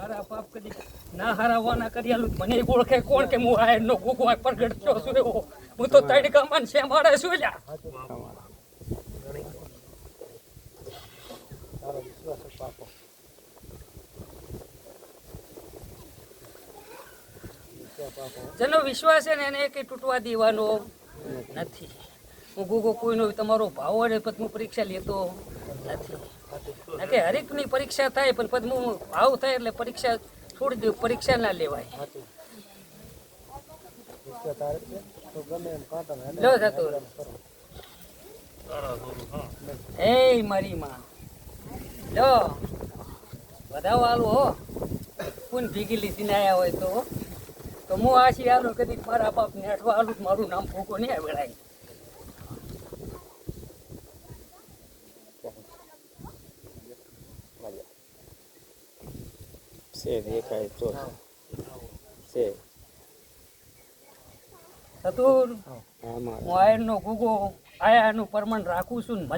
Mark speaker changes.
Speaker 1: હારા પાપ કદી ના હારા વાના કર્યાલું મને ઓળખે કોણ કે હું આ નો ગુગો પ્રગટ થયો છું એવો હું તો તડકામાં છે મારે શું લ્યા
Speaker 2: તારો વિશ્વાસ પાપો
Speaker 1: જેનો વિશ્વાસ છે ને એને કઈ તૂટવા દેવાનો નથી હું ગુગો કોઈનો તમારો ભાવ હોય પછી હું પરીક્ષા લેતો નથી કે હરેકની પરીક્ષા થાય પણ પછી હું ભાવ થાય એટલે પરીક્ષા છોડી દઉં પરીક્ષા ના લેવાય લો જતો એ મારી માં લો વધાવો આલું હો કોણ ભીગી લીધી આયા હોય તો હું આશી આલું કદી મારા બાપ ને અઠવા આલું મારું નામ ભૂકો નહીં આવડાય
Speaker 3: છે દેખાય તો છે
Speaker 1: ચતુર
Speaker 3: આમાં
Speaker 1: હું આયરનો ગુગો આયાનું પ્રમાણ રાખું છું ને મજા